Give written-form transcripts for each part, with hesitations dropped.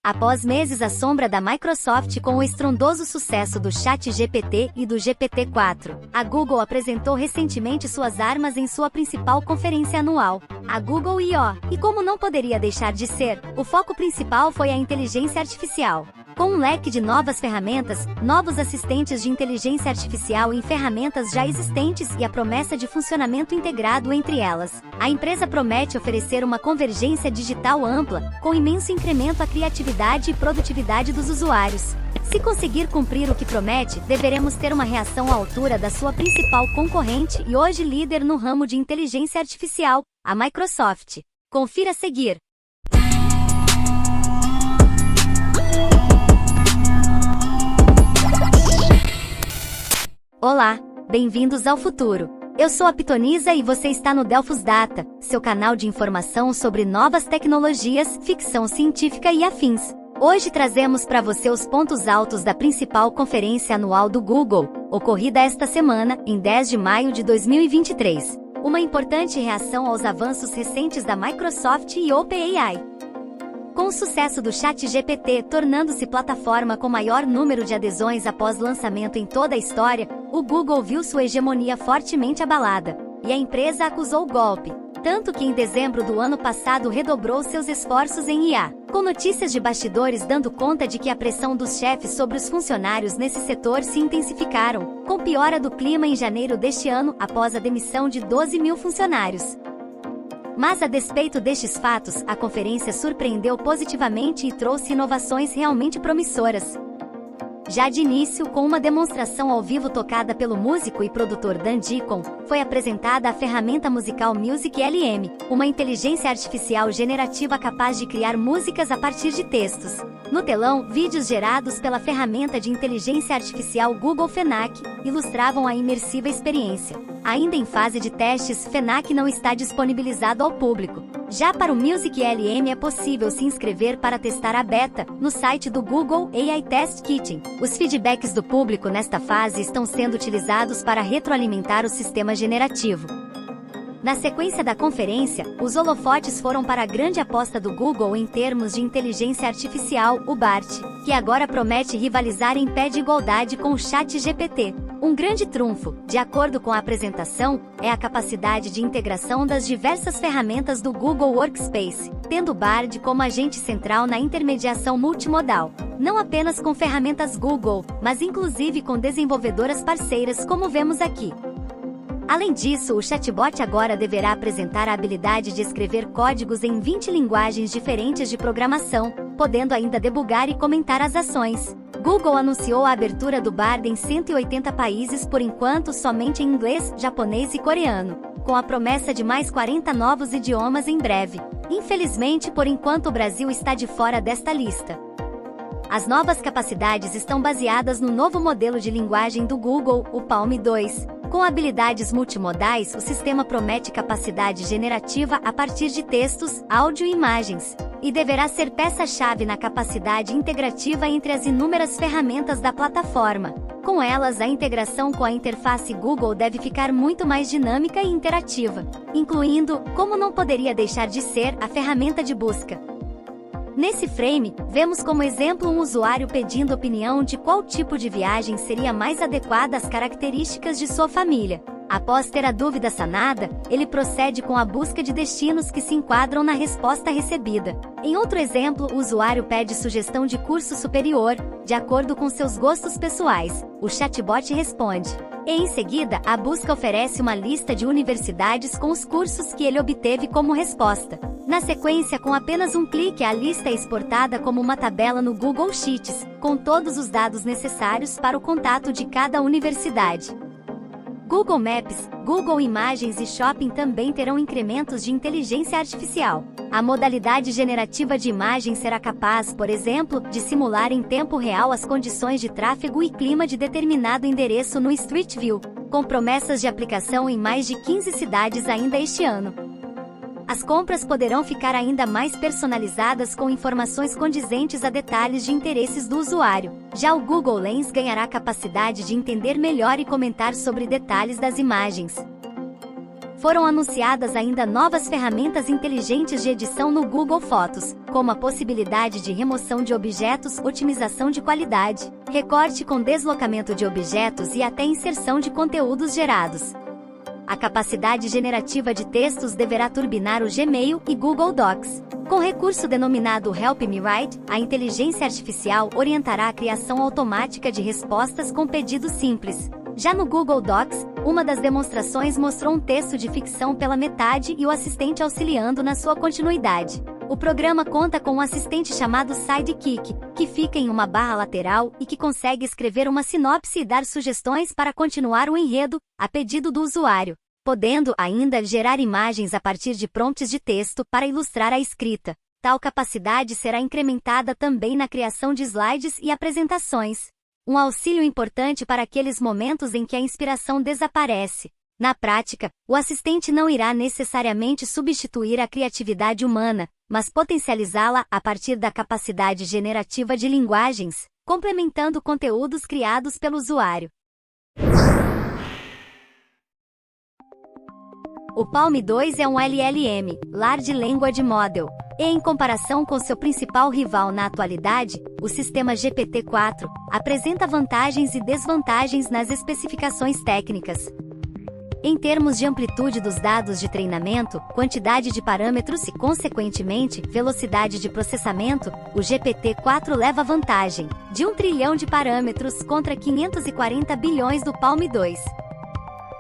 Após meses à sombra da Microsoft com o estrondoso sucesso do ChatGPT e do GPT-4, a Google apresentou recentemente suas armas em sua principal conferência anual, a Google I/O. E como não poderia deixar de ser, o foco principal foi a inteligência artificial. Com um leque de novas ferramentas, novos assistentes de inteligência artificial em ferramentas já existentes e a promessa de funcionamento integrado entre elas, a empresa promete oferecer uma convergência digital ampla, com imenso incremento à criatividade e produtividade dos usuários. Se conseguir cumprir o que promete, deveremos ter uma reação à altura da sua principal concorrente e hoje líder no ramo de inteligência artificial, a Microsoft. Confira a seguir. Olá, bem-vindos ao futuro. Eu sou a Pitonisa e você está no Delphos Data, seu canal de informação sobre novas tecnologias, ficção científica e afins. Hoje trazemos para você os pontos altos da principal conferência anual do Google, ocorrida esta semana, em 10 de maio de 2023. Uma importante reação aos avanços recentes da Microsoft e OpenAI. Com o sucesso do ChatGPT tornando-se plataforma com maior número de adesões após lançamento em toda a história, o Google viu sua hegemonia fortemente abalada, e a empresa acusou o golpe, tanto que em dezembro do ano passado redobrou seus esforços em IA, com notícias de bastidores dando conta de que a pressão dos chefes sobre os funcionários nesse setor se intensificaram, com piora do clima em janeiro deste ano após a demissão de 12 mil funcionários. Mas a despeito destes fatos, a conferência surpreendeu positivamente e trouxe inovações realmente promissoras. Já de início, com uma demonstração ao vivo tocada pelo músico e produtor Dan Deacon, foi apresentada a ferramenta musical Music LM, uma inteligência artificial generativa capaz de criar músicas a partir de textos. No telão, vídeos gerados pela ferramenta de inteligência artificial Google Phenac ilustravam a imersiva experiência. Ainda em fase de testes, Phenac não está disponibilizado ao público. Já para o Music LM é possível se inscrever para testar a beta, no site do Google AI Test Kitchen. Os feedbacks do público nesta fase estão sendo utilizados para retroalimentar o sistema generativo. Na sequência da conferência, os holofotes foram para a grande aposta do Google em termos de inteligência artificial, o BART, que agora promete rivalizar em pé de igualdade com o ChatGPT. Um grande trunfo, de acordo com a apresentação, é a capacidade de integração das diversas ferramentas do Google Workspace, tendo o Bard como agente central na intermediação multimodal, não apenas com ferramentas Google, mas inclusive com desenvolvedoras parceiras como vemos aqui. Além disso, o chatbot agora deverá apresentar a habilidade de escrever códigos em 20 linguagens diferentes de programação, podendo ainda debugar e comentar as ações. Google anunciou a abertura do Bard em 180 países por enquanto somente em inglês, japonês e coreano, com a promessa de mais 40 novos idiomas em breve. Infelizmente, por enquanto o Brasil está de fora desta lista. As novas capacidades estão baseadas no novo modelo de linguagem do Google, o Palm 2. Com habilidades multimodais, o sistema promete capacidade generativa a partir de textos, áudio e imagens, e deverá ser peça-chave na capacidade integrativa entre as inúmeras ferramentas da plataforma. Com elas, a integração com a interface Google deve ficar muito mais dinâmica e interativa, incluindo, como não poderia deixar de ser, a ferramenta de busca. Nesse frame, vemos como exemplo um usuário pedindo opinião de qual tipo de viagem seria mais adequada às características de sua família. Após ter a dúvida sanada, ele procede com a busca de destinos que se enquadram na resposta recebida. Em outro exemplo, o usuário pede sugestão de curso superior, de acordo com seus gostos pessoais. O chatbot responde. E em seguida, a busca oferece uma lista de universidades com os cursos que ele obteve como resposta. Na sequência, com apenas um clique, a lista é exportada como uma tabela no Google Sheets, com todos os dados necessários para o contato de cada universidade. Google Maps, Google Imagens e Shopping também terão incrementos de inteligência artificial. A modalidade generativa de imagem será capaz, por exemplo, de simular em tempo real as condições de tráfego e clima de determinado endereço no Street View, com promessas de aplicação em mais de 15 cidades ainda este ano. As compras poderão ficar ainda mais personalizadas com informações condizentes a detalhes de interesses do usuário. Já o Google Lens ganhará a capacidade de entender melhor e comentar sobre detalhes das imagens. Foram anunciadas ainda novas ferramentas inteligentes de edição no Google Fotos, como a possibilidade de remoção de objetos, otimização de qualidade, recorte com deslocamento de objetos e até inserção de conteúdos gerados. A capacidade generativa de textos deverá turbinar o Gmail e Google Docs. Com recurso denominado Help Me Write, a inteligência artificial orientará a criação automática de respostas com pedidos simples. Já no Google Docs, uma das demonstrações mostrou um texto de ficção pela metade e o assistente auxiliando na sua continuidade. O programa conta com um assistente chamado Sidekick, que fica em uma barra lateral e que consegue escrever uma sinopse e dar sugestões para continuar o enredo, a pedido do usuário, podendo ainda gerar imagens a partir de prompts de texto para ilustrar a escrita. Tal capacidade será incrementada também na criação de slides e apresentações. Um auxílio importante para aqueles momentos em que a inspiração desaparece. Na prática, o assistente não irá necessariamente substituir a criatividade humana, mas potencializá-la a partir da capacidade generativa de linguagens, complementando conteúdos criados pelo usuário. O Palm 2 é um LLM, Large Language Model, e em comparação com seu principal rival na atualidade, o sistema GPT-4, apresenta vantagens e desvantagens nas especificações técnicas. Em termos de amplitude dos dados de treinamento, quantidade de parâmetros e, consequentemente, velocidade de processamento, o GPT-4 leva vantagem, de 1 trilhão de parâmetros contra 540 bilhões do Palm 2.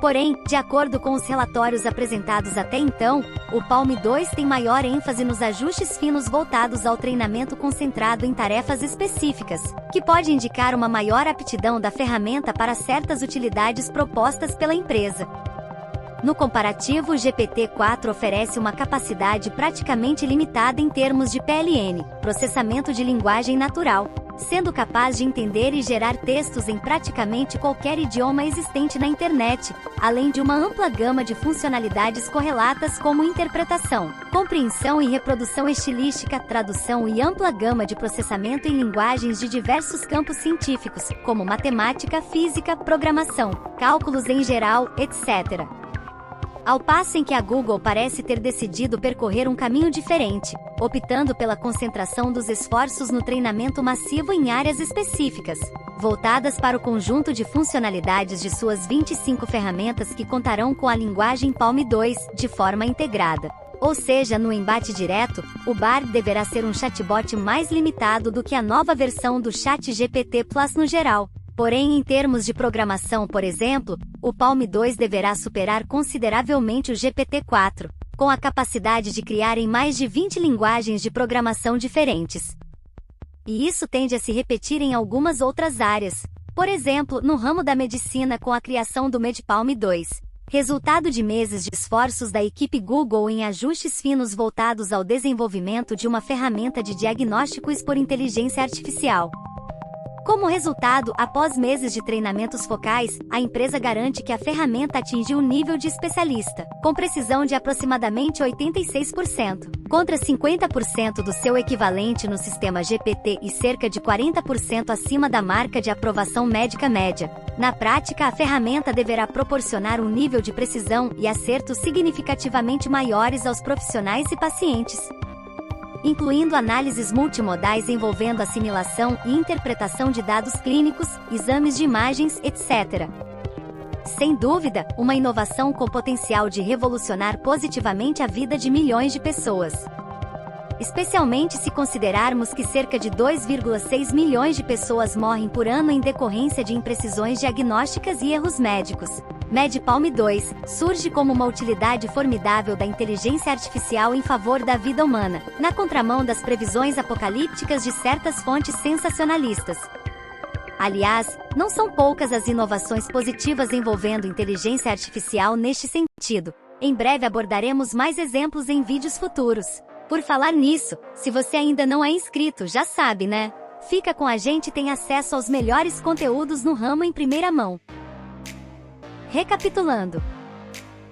Porém, de acordo com os relatórios apresentados até então, o Palm 2 tem maior ênfase nos ajustes finos voltados ao treinamento concentrado em tarefas específicas, que pode indicar uma maior aptidão da ferramenta para certas utilidades propostas pela empresa. No comparativo, o GPT-4 oferece uma capacidade praticamente limitada em termos de PLN, processamento de linguagem natural, sendo capaz de entender e gerar textos em praticamente qualquer idioma existente na internet, além de uma ampla gama de funcionalidades correlatas como interpretação, compreensão e reprodução estilística, tradução e ampla gama de processamento em linguagens de diversos campos científicos, como matemática, física, programação, cálculos em geral, etc. Ao passo em que a Google parece ter decidido percorrer um caminho diferente, optando pela concentração dos esforços no treinamento massivo em áreas específicas, voltadas para o conjunto de funcionalidades de suas 25 ferramentas que contarão com a linguagem Palm 2 de forma integrada. Ou seja, no embate direto, o Bard deverá ser um chatbot mais limitado do que a nova versão do ChatGPT Plus no geral. Porém, em termos de programação, por exemplo, o Palm 2 deverá superar consideravelmente o GPT-4, com a capacidade de criar em mais de 20 linguagens de programação diferentes. E isso tende a se repetir em algumas outras áreas, por exemplo, no ramo da medicina com a criação do MedPalm 2, resultado de meses de esforços da equipe Google em ajustes finos voltados ao desenvolvimento de uma ferramenta de diagnósticos por inteligência artificial. Como resultado, após meses de treinamentos focais, a empresa garante que a ferramenta atingiu um nível de especialista, com precisão de aproximadamente 86%, contra 50% do seu equivalente no sistema GPT e cerca de 40% acima da marca de aprovação médica média. Na prática, a ferramenta deverá proporcionar um nível de precisão e acerto significativamente maiores aos profissionais e pacientes, incluindo análises multimodais envolvendo assimilação e interpretação de dados clínicos, exames de imagens, etc. Sem dúvida, uma inovação com potencial de revolucionar positivamente a vida de milhões de pessoas. Especialmente se considerarmos que cerca de 2,6 milhões de pessoas morrem por ano em decorrência de imprecisões diagnósticas e erros médicos. MedPalm 2 surge como uma utilidade formidável da inteligência artificial em favor da vida humana, na contramão das previsões apocalípticas de certas fontes sensacionalistas. Aliás, não são poucas as inovações positivas envolvendo inteligência artificial neste sentido. Em breve abordaremos mais exemplos em vídeos futuros. Por falar nisso, se você ainda não é inscrito, já sabe, né? Fica com a gente e tem acesso aos melhores conteúdos no ramo em primeira mão. Recapitulando.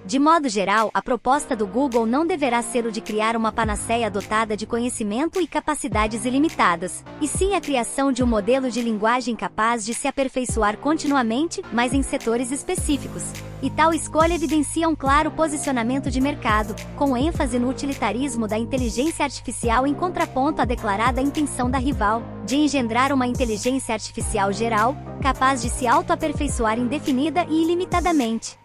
De modo geral, a proposta do Google não deverá ser o de criar uma panaceia dotada de conhecimento e capacidades ilimitadas, e sim a criação de um modelo de linguagem capaz de se aperfeiçoar continuamente, mas em setores específicos. E tal escolha evidencia um claro posicionamento de mercado, com ênfase no utilitarismo da inteligência artificial em contraponto à declarada intenção da rival, de engendrar uma inteligência artificial geral, capaz de se auto-aperfeiçoar indefinida e ilimitadamente.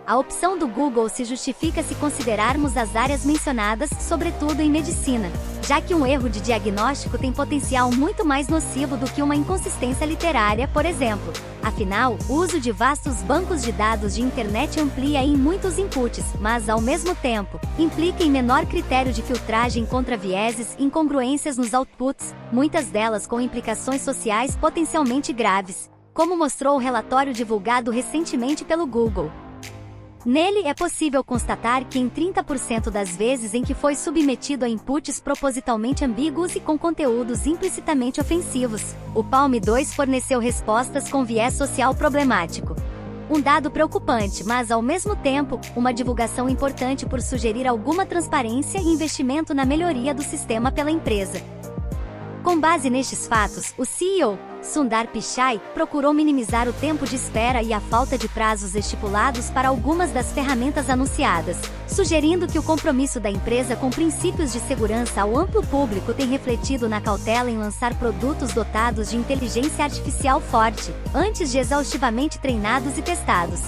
A opção do Google se justifica se considerarmos as áreas mencionadas, sobretudo em medicina, já que um erro de diagnóstico tem potencial muito mais nocivo do que uma inconsistência literária, por exemplo. Afinal, o uso de vastos bancos de dados de internet amplia em muitos inputs, mas, ao mesmo tempo, implica em menor critério de filtragem contra vieses e incongruências nos outputs, muitas delas com implicações sociais potencialmente graves, como mostrou o relatório divulgado recentemente pelo Google. Nele é possível constatar que em 30% das vezes em que foi submetido a inputs propositalmente ambíguos e com conteúdos implicitamente ofensivos, o Palm 2 forneceu respostas com viés social problemático. Um dado preocupante, mas ao mesmo tempo, uma divulgação importante por sugerir alguma transparência e investimento na melhoria do sistema pela empresa. Com base nestes fatos, o CEO, Sundar Pichai, procurou minimizar o tempo de espera e a falta de prazos estipulados para algumas das ferramentas anunciadas, sugerindo que o compromisso da empresa com princípios de segurança ao amplo público tem refletido na cautela em lançar produtos dotados de inteligência artificial forte, antes de exaustivamente treinados e testados.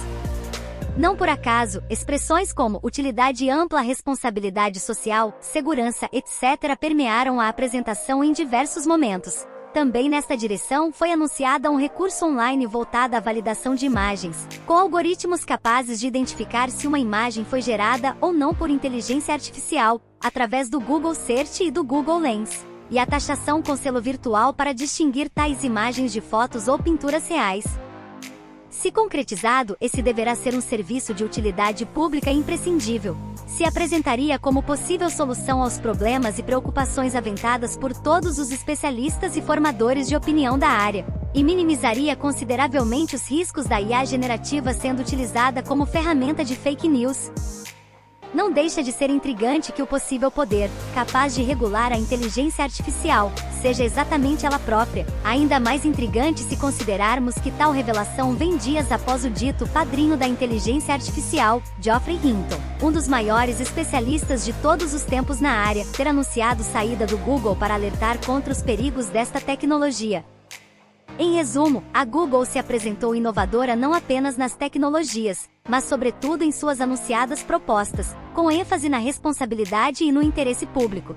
Não por acaso, expressões como utilidade ampla, responsabilidade social, segurança, etc. permearam a apresentação em diversos momentos. Também nesta direção foi anunciada um recurso online voltado à validação de imagens, com algoritmos capazes de identificar se uma imagem foi gerada ou não por inteligência artificial, através do Google Search e do Google Lens, e a taxação com selo virtual para distinguir tais imagens de fotos ou pinturas reais. Se concretizado, esse deverá ser um serviço de utilidade pública imprescindível. Se apresentaria como possível solução aos problemas e preocupações aventadas por todos os especialistas e formadores de opinião da área, e minimizaria consideravelmente os riscos da IA generativa sendo utilizada como ferramenta de fake news. Não deixa de ser intrigante que o possível poder, capaz de regular a inteligência artificial, seja exatamente ela própria. Ainda mais intrigante se considerarmos que tal revelação vem dias após o dito padrinho da inteligência artificial, Geoffrey Hinton, um dos maiores especialistas de todos os tempos na área, ter anunciado saída do Google para alertar contra os perigos desta tecnologia. Em resumo, a Google se apresentou inovadora não apenas nas tecnologias, mas sobretudo em suas anunciadas propostas, com ênfase na responsabilidade e no interesse público.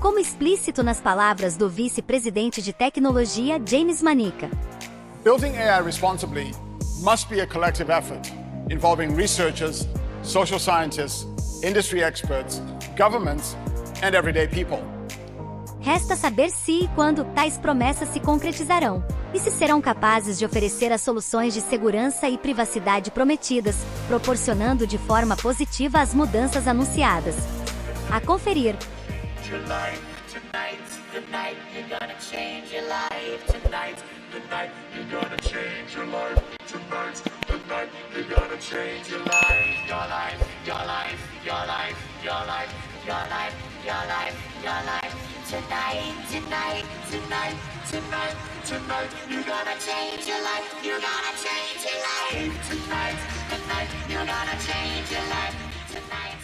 Como explícito nas palavras do vice-presidente de tecnologia James Manica. Building AI responsibly must be a collective effort, involving researchers, social scientists, industry experts, governments, and everyday people. Resta saber se e quando tais promessas se concretizarão, e se serão capazes de oferecer as soluções de segurança e privacidade prometidas, proporcionando de forma positiva as mudanças anunciadas. A conferir. Tonight, you're gonna change your life. You're gonna change your life. Tonight, you're gonna change your life. Tonight.